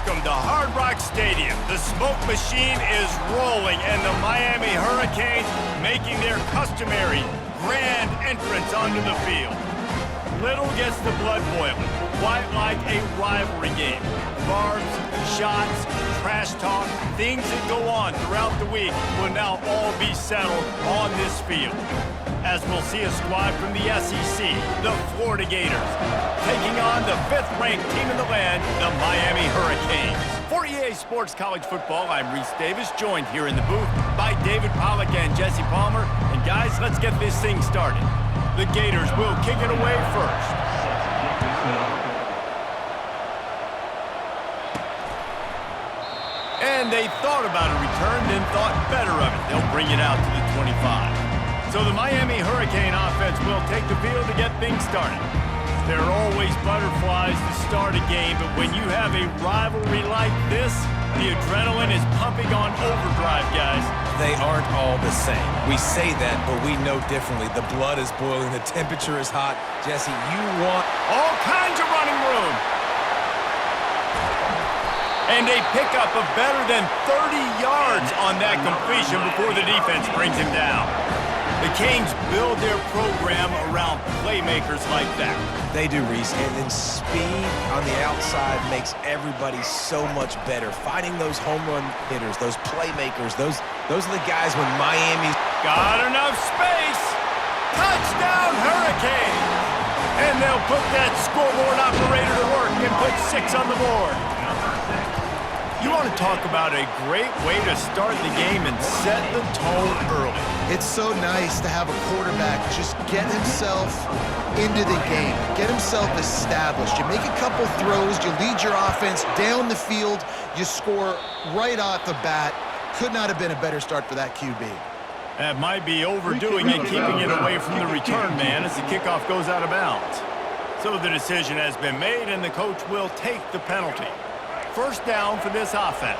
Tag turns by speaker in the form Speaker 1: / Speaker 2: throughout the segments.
Speaker 1: Welcome to Hard Rock Stadium. The smoke machine is rolling and the Miami Hurricanes making their customary grand entrance onto the field. Little gets the blood boiling, quite like a rivalry game. Barbs, shots, trash talk, things that go on throughout the week will now all be settled on this field. As we'll see a squad from the SEC, the Florida Gators, taking on the 5th-ranked team in the land, the Miami Hurricanes. For EA Sports College Football, I'm Reese Davis, joined here in the booth by David Pollack and Jesse Palmer. And guys, let's get this thing started. The Gators will kick it away first. And they thought about a return, then thought better of it. They'll bring it out to the 25. So the Miami Hurricane offense will take the field to get things started. There are always butterflies to start a game, but when you have a rivalry like this, the adrenaline is pumping on overdrive, guys.
Speaker 2: They aren't all the same. We say that, but we know differently. The blood is boiling, the temperature is hot. Jesse, you want
Speaker 1: all kinds of running room. And a pickup of better than 30 yards on that completion before the defense brings him down. The Canes build their program around playmakers like that.
Speaker 2: They do, Reese, and then speed on the outside makes everybody so much better. Finding those home run hitters, those playmakers, those are the guys when Miami's
Speaker 1: got enough space. Touchdown Hurricanes! And they'll put that scoreboard operator to work and put 6 on the board. You want to talk about a great way to start the game and set the tone early.
Speaker 3: It's so nice to have a quarterback just get himself into the game, get himself established. You make a couple throws, you lead your offense down the field, you score right off the bat. Could not have been a better start for that QB.
Speaker 1: That might be overdoing it, keeping it away from the return man as the kickoff goes out of bounds. So the decision has been made and the coach will take the penalty. First down for this offense.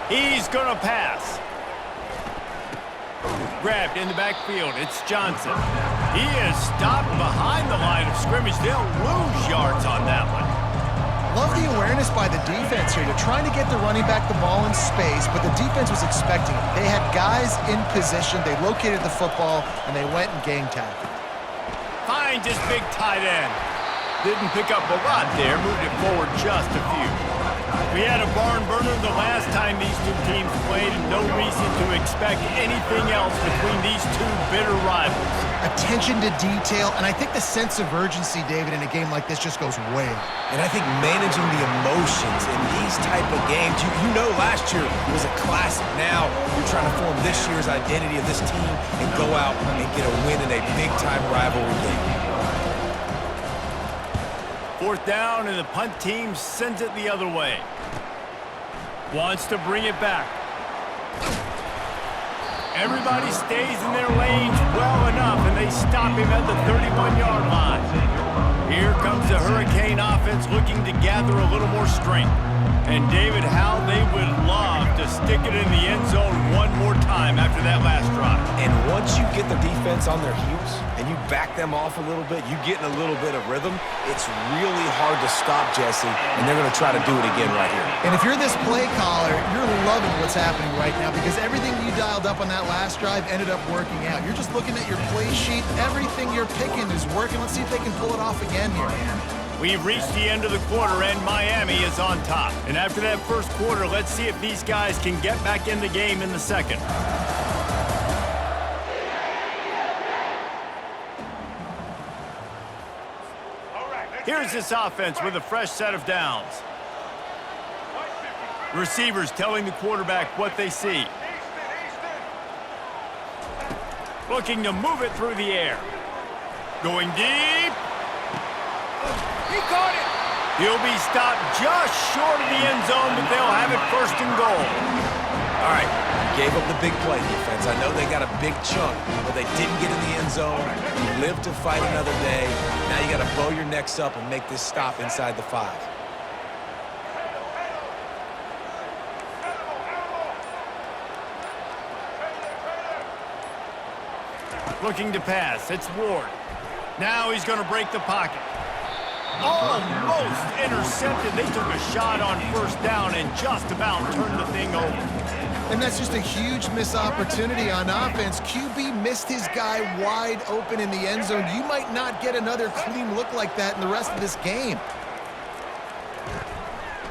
Speaker 1: He's going to pass. Grabbed in the backfield. It's Johnson. He is stopped behind the line of scrimmage. They'll lose yards on that one.
Speaker 3: Love the awareness by the defense here. They're trying to get the running back the ball in space, but the defense was expecting it. They had guys in position. They located the football, and they went and gang tackled.
Speaker 1: Finds his big tight end. Didn't pick up a lot there, moved it forward just a few. We had a barn burner the last time these two teams played, and no reason to expect anything else between these two bitter rivals.
Speaker 3: Attention to detail, and I think the sense of urgency, David, in a game like this just goes way up.
Speaker 2: And I think managing the emotions in these type of games, you know last year was a classic. Now you're trying to form this year's identity of this team and go out and get a win in a big-time rivalry game.
Speaker 1: 4th down, and the punt team sends it the other way. Wants to bring it back. Everybody stays in their lanes well enough, and they stop him at the 31-yard line. Here comes the Hurricane offense looking to gather a little more strength. And David, how they would love to stick it in the end zone one more time after that last drive.
Speaker 2: And once you get the defense on their heels and you back them off a little bit, you get in a little bit of rhythm, it's really hard to stop, Jesse, and they're going to try to do it again right here.
Speaker 3: And if you're this play caller, you're loving what's happening right now because everything you dialed up on that last drive ended up working out. You're just looking at your play sheet. Everything you're picking is working. Let's see if they can pull it off again here.
Speaker 1: We've reached the end of the quarter, and Miami is on top. And after that first quarter, let's see if these guys can get back in the game in the second. Here's this offense with a fresh set of downs. Receivers telling the quarterback what they see. Looking to move it through the air. Going deep. He caught it. He'll be stopped just short of the end zone, but they'll have it 1st and goal.
Speaker 2: All right, you gave up the big play defense. I know they got a big chunk, but they didn't get in the end zone. You live to fight another day. Now you got to bow your necks up and make this stop inside the 5.
Speaker 1: Looking to pass. It's Ward. Now he's going to break the pocket. Almost intercepted. They took a shot on first down and just about turned the thing over.
Speaker 3: And that's just a huge missed opportunity on offense. QB missed his guy wide open in the end zone. You might not get another clean look like that in the rest of this game.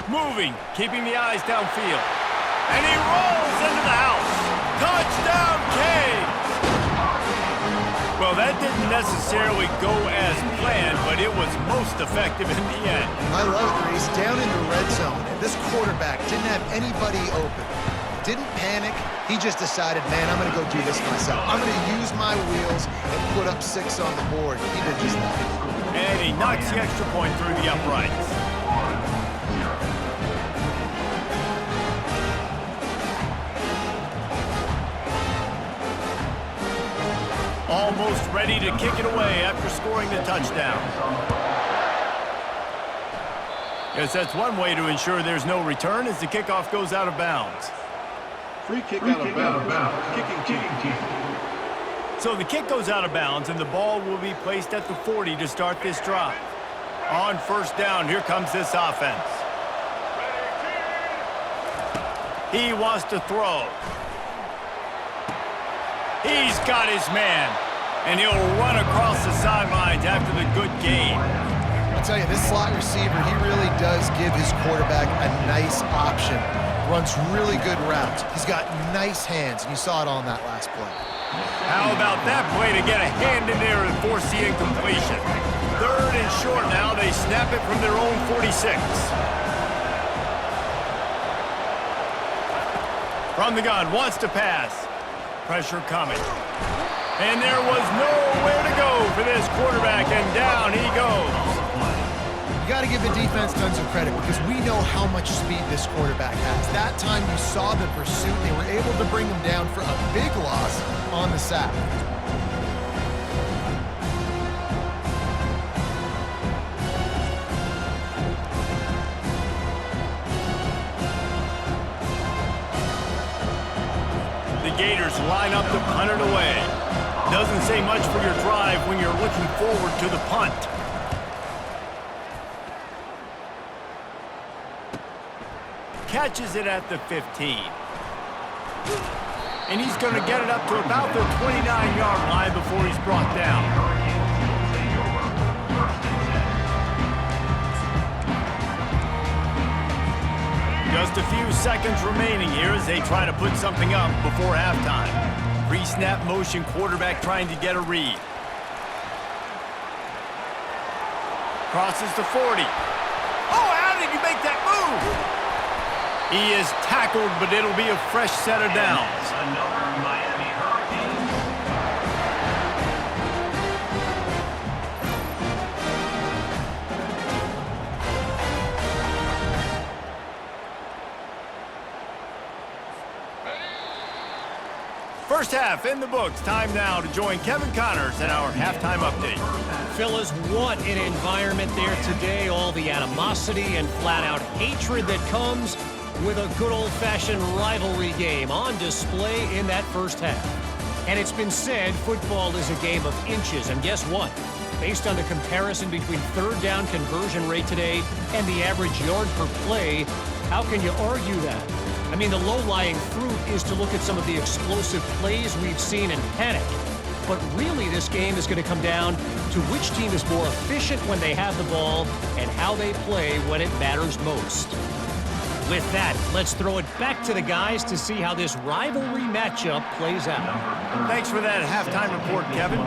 Speaker 1: Moving, keeping the eyes downfield. And he rolls into the house. Touchdown, Canes! Well, that didn't necessarily go as planned, but it was most effective in the end.
Speaker 3: I love it, Reese. Down in the red zone, and this quarterback didn't have anybody open. Didn't panic. He just decided, man, I'm going to go do this myself. I'm going to use my wheels and put up 6 on the board. He did just that.
Speaker 1: And he knocks the extra point through the uprights. Almost ready to kick it away after scoring the touchdown. Yes, that's one way to ensure there's no return as the kickoff goes out of bounds.
Speaker 4: Free kick out of bounds. Kicking team.
Speaker 1: So the kick goes out of bounds, and the ball will be placed at the 40 to start this drive. On first down, here comes this offense. He wants to throw. He's got his man, and he'll run across the sidelines after the good game.
Speaker 3: I'll tell you, this slot receiver, he really does give his quarterback a nice option. Runs really good routes. He's got nice hands, and you saw it on that last play.
Speaker 1: How about that play to get a hand in there and force the incompletion? 3rd and short now. They snap it from their own 46. From the gun, wants to pass. Pressure coming. And there was nowhere to go for this quarterback, and down he goes.
Speaker 3: You got to give the defense tons of credit because we know how much speed this quarterback has. That time you saw the pursuit. They were able to bring him down for a big loss on the sack.
Speaker 1: The Gators line up to punt it away. Doesn't say much for your drive when you're looking forward to the punt. Catches it at the 15. And he's going to get it up to about the 29-yard line before he's brought down. Just a few seconds remaining here as they try to put something up before halftime. Pre-snap motion, quarterback trying to get a read. Crosses the 40. Oh, how did you make that move? He is tackled, but it'll be a fresh set of downs.
Speaker 5: Another Miami Hurricane.
Speaker 1: First half in the books. Time now to join Kevin Connors in our halftime update.
Speaker 6: Phyllis, what an environment there today. All the animosity and flat-out hatred that comes with a good old-fashioned rivalry game on display in that first half. And it's been said football is a game of inches. And guess what? Based on the comparison between third down conversion rate today and the average yard per play, how can you argue that? I mean, the low-lying fruit is to look at some of the explosive plays we've seen in panic. But really, this game is going to come down to which team is more efficient when they have the ball and how they play when it matters most. With that, let's throw it back to the guys to see how this rivalry matchup plays out.
Speaker 1: Thanks for that halftime report, Kevin.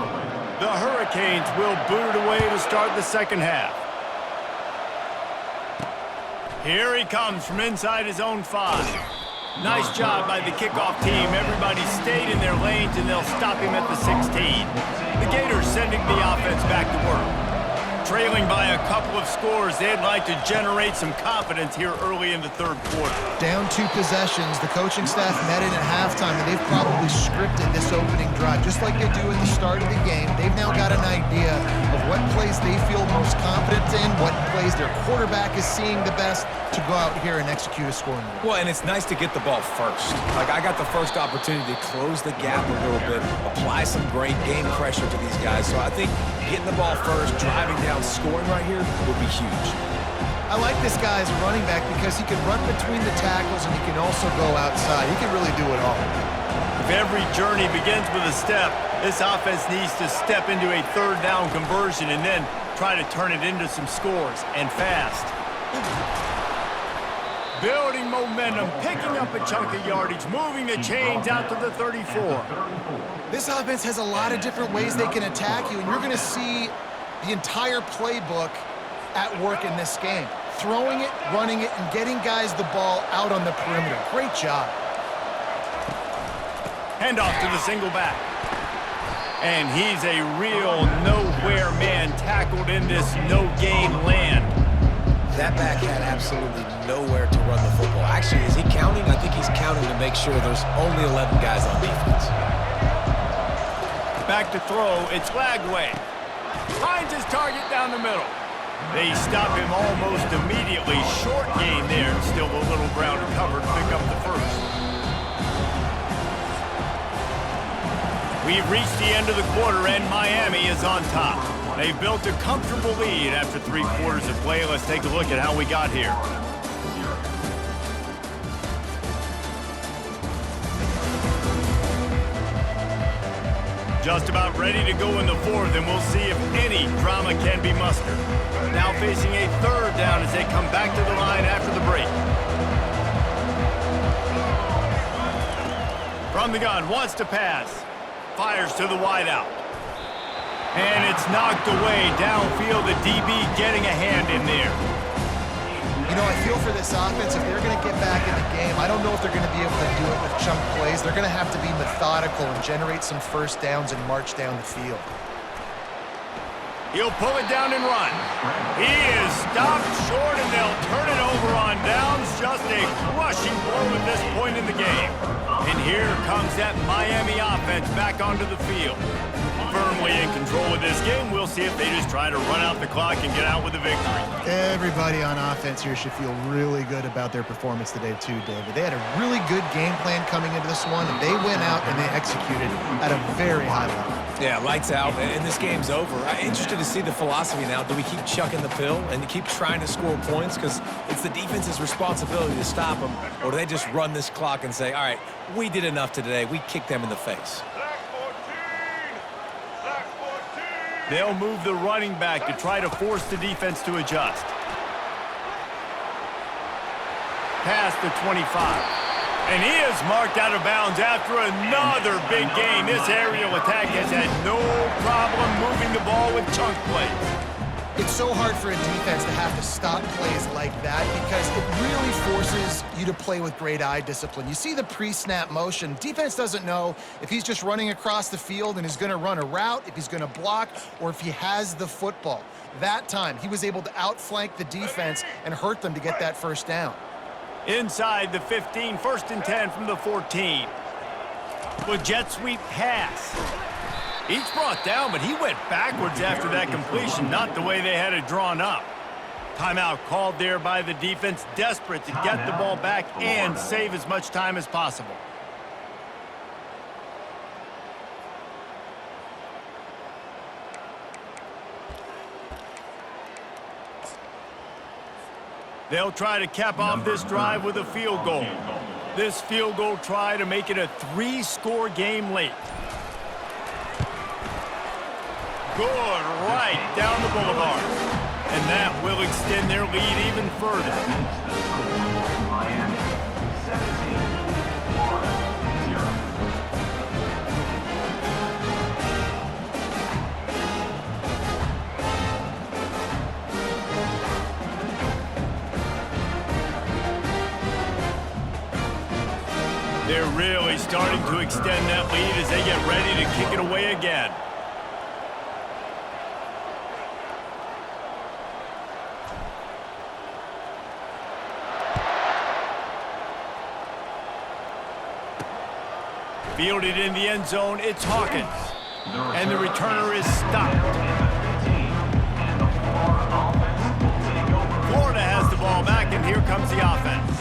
Speaker 1: The Hurricanes will boot it away to start the second half. Here he comes from inside his own 5. Nice job by the kickoff team. Everybody stayed in their lanes, and they'll stop him at the 16. The Gators sending the offense back to work. Trailing by a couple of scores, they'd like to generate some confidence here early in the third quarter.
Speaker 3: Down 2 possessions, the coaching staff met in at halftime, and they've probably scripted this opening drive, just like they do at the start of the game. They've now got an idea of what plays they feel most confident in, what plays their quarterback is seeing the best to go out here and execute a scoring drive.
Speaker 2: Well, and it's nice to get the ball first. Like, I got the first opportunity to close the gap a little bit, apply some great game pressure to these guys. So I think getting the ball first, driving down touchdown scoring right here would be huge.
Speaker 3: I like this guy as a running back because he can run between the tackles and he can also go outside. He can really do it all.
Speaker 1: If every journey begins with a step, this offense needs to step into a third down conversion and then try to turn it into some scores, and fast. Building momentum, picking up a chunk of yardage, moving the chains out to the 34.
Speaker 3: This offense has a lot of different ways they can attack you, and you're going to see the entire playbook at work in this game. Throwing it, running it, and getting guys the ball out on the perimeter. Great job.
Speaker 1: Handoff to the single back. And he's a real nowhere man tackled in this no-game land.
Speaker 2: That back had absolutely nowhere to run the football. Actually, is he counting? I think he's counting to make sure there's only 11 guys on defense.
Speaker 1: Back to throw, it's Lagway. Finds his target down the middle. They stop him almost immediately. Short gain there, and still a little ground to cover to pick up the first. We've reached the end of the quarter, and Miami is on top. They've built a comfortable lead after 3 quarters of play. Let's take a look at how we got here. Just about ready to go in the fourth, and we'll see if any drama can be mustered. Now facing a third down as they come back to the line after the break. From the gun, wants to pass. Fires to the wideout. And it's knocked away downfield. The DB getting a hand in there.
Speaker 3: You know, I feel for this offense, if they're going to get back in the game, I don't know if they're going to be able to do it with chunk plays. They're going to have to be methodical and generate some first downs and march down the field.
Speaker 1: He'll pull it down and run. He is stopped short, and they'll turn it over on downs. Just a crushing blow at this point in the game. And here comes that Miami offense back onto the field. Firmly in control of this game. We'll see if they just try to run out the clock and get out with a victory.
Speaker 3: Everybody on offense here should feel really good about their performance today too, David. They had a really good game plan coming into this one, and they went out and they executed at a very high level.
Speaker 2: Yeah, lights out, and this game's over. I'm interested to see the philosophy now. Do we keep chucking the pill and keep trying to score points because it's the defense's responsibility to stop them, or do they just run this clock and say, all right, we did enough today. We kicked them in the face.
Speaker 1: They'll move the running back to try to force the defense to adjust. Past the 25. And he is marked out of bounds after another big gain. This aerial attack has had no problem moving the ball with chunk plays.
Speaker 3: It's so hard for a defense to have to stop plays like that because it really forces you to play with great eye discipline. You see the pre-snap motion. Defense doesn't know if he's just running across the field and is going to run a route, if he's going to block, or if he has the football. That time, he was able to outflank the defense and hurt them to get that first down.
Speaker 1: Inside the 15, 1st and 10 from the 14. With jet sweep pass. Each brought down, but he went backwards after that completion, not the way they had it drawn up. Timeout called there by the defense, desperate to get the ball back and save as much time as possible. They'll try to cap off this drive with a field goal. This field goal try to make it a 3-score game late. Good, right down the boulevard. And that will extend their lead even further.
Speaker 5: Miami 17.
Speaker 1: They're really starting to extend that lead as they get ready to kick it away again. Fielded in the end zone, it's Hawkins. And the returner is stopped. Florida has the ball back, and here comes the offense.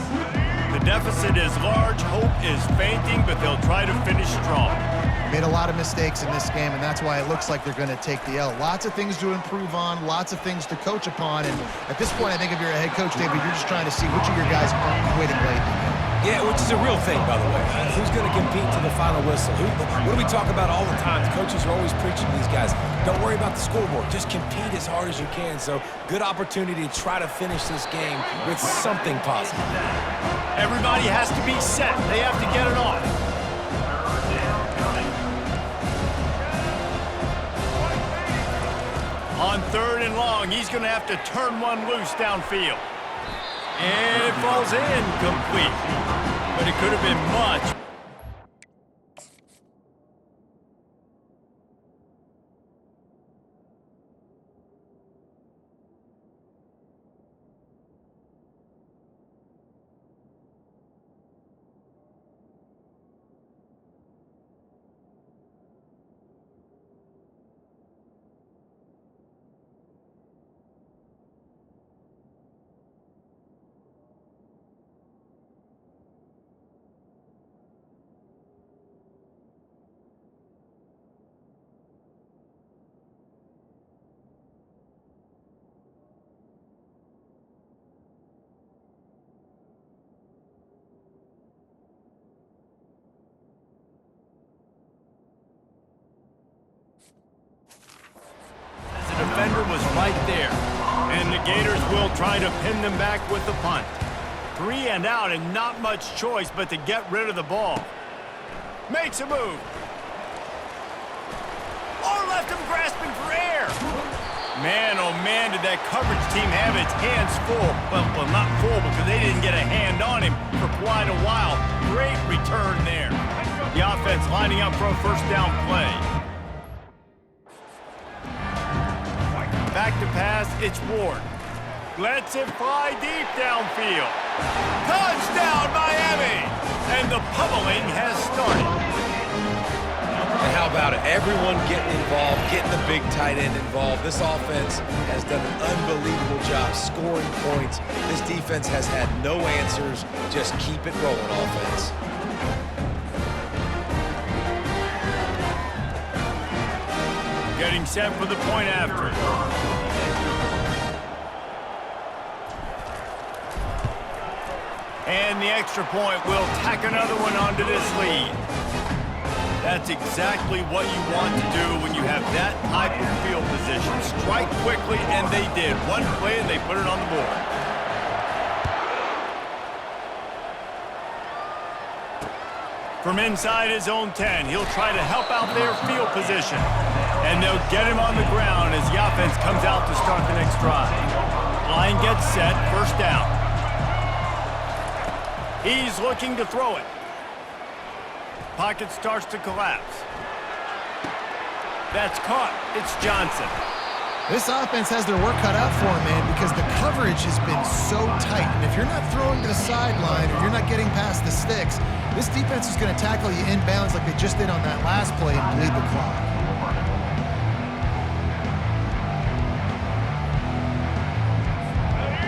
Speaker 1: The deficit is large, hope is fainting, but they'll try to finish strong.
Speaker 3: Made a lot of mistakes in this game, and that's why it looks like they're going to take the L. Lots of things to improve on, lots of things to coach upon, and at this point, I think if you're a head coach, David, you're just trying to see which of your guys aren't quitting lately.
Speaker 2: Yeah, which is a real thing, by the way. Who's going to compete to the final whistle? What do we talk about all the time? The coaches are always preaching to these guys. Don't worry about the scoreboard. Just compete as hard as you can. So, good opportunity to try to finish this game with something positive.
Speaker 1: Everybody has to be set. They have to get it off. On 3rd and long, he's going to have to turn one loose downfield. And it falls incomplete. But it could have been much. Defender was right there, and the Gators will try to pin them back with the punt. 3 and out, and not much choice but to get rid of the ball. Makes a move. Or left him grasping for air. Man, oh man, did that coverage team have its hands full. Well, not full because they didn't get a hand on him for quite a while. Great return there. The offense lining up for a first down play. Back to pass, it's Ward. Lets it fly deep downfield. Touchdown, Miami! And the pummeling has started.
Speaker 2: And how about it? Everyone getting involved, getting the big tight end involved. This offense has done an unbelievable job scoring points. This defense has had no answers. Just keep it rolling, offense.
Speaker 1: Getting set for the point after. And the extra point will tack another one onto this lead. That's exactly what you want to do when you have that type of field position. Strike quickly, and they did. One play, and they put it on the board. From inside his own 10, he'll try to help out their field position. And they'll get him on the ground as the offense comes out to start the next drive. Line gets set, first down. He's looking to throw it. Pocket starts to collapse. That's caught. It's Johnson.
Speaker 3: This offense has their work cut out for them, man, because the coverage has been so tight. And if you're not throwing to the sideline or you're not getting past the sticks, this defense is going to tackle you inbounds like they just did on that last play and bleed the clock.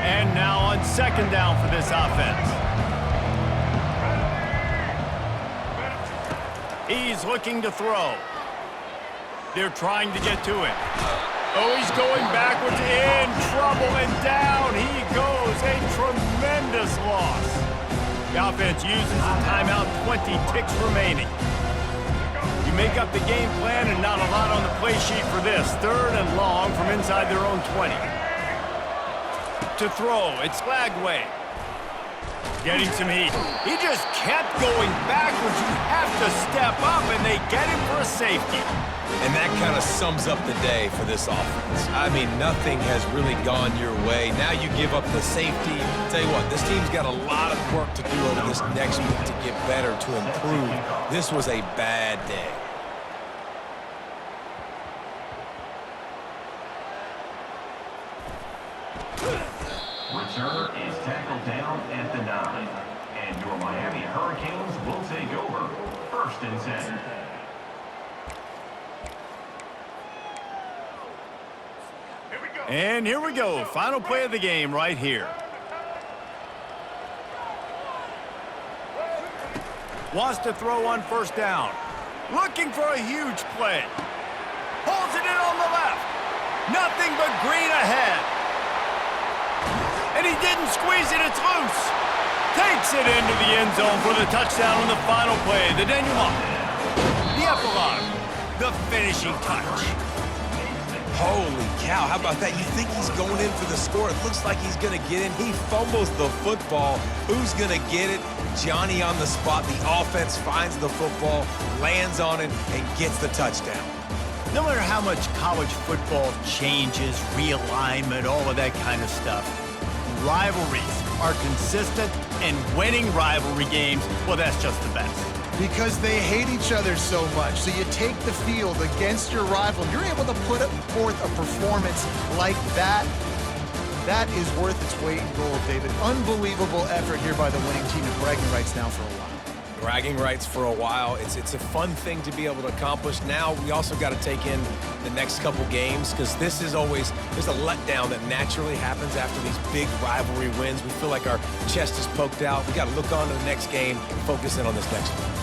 Speaker 1: And now on second down for this offense. He's looking to throw. They're trying to get to it. Oh, he's going backwards, in trouble, and down he goes. A tremendous loss. The offense uses a timeout, 20 ticks remaining. You make up the game plan and not a lot on the play sheet for this. 3rd and long from inside their own 20. To throw, it's Lagway. Getting some heat. He just kept going backwards. You have to step up, and they get him for a safety.
Speaker 2: And that kind of sums up the day for this offense. I mean, nothing has really gone your way. Now you give up the safety. Tell you what, this team's got a lot of work to do over this next week to get better, to improve. This was a bad day.
Speaker 5: Returner is tackled down at the 9. And your Miami Hurricanes will take over. 1st and 10.
Speaker 1: And here we go. Final play of the game right here. Wants to throw on first down. Looking for a huge play. Pulls it in on the left. Nothing but green ahead. And he didn't squeeze it, it's loose. Takes it into the end zone for the touchdown on the final play. The denouement. The epilogue. The finishing touch.
Speaker 2: Holy cow, how about that? You think he's going in for the score. It looks like he's going to get in. He fumbles the football. Who's going to get it? Johnny on the spot. The offense finds the football, lands on it, and gets the touchdown.
Speaker 1: No matter how much college football changes, realignment, all of that kind of stuff, rivalries are consistent, and winning rivalry games, well, that's just the best.
Speaker 3: Because they hate each other so much. So you take the field against your rival. You're able to put forth a performance like that. That is worth its weight in gold, David. Unbelievable effort here by the winning team, and bragging rights now for a while.
Speaker 2: Bragging rights for a while. It's a fun thing to be able to accomplish. Now we also got to take in the next couple games, because this is always, there's a letdown that naturally happens after these big rivalry wins. We feel like our chest is poked out. We got to look on to the next game, focus in on this next one.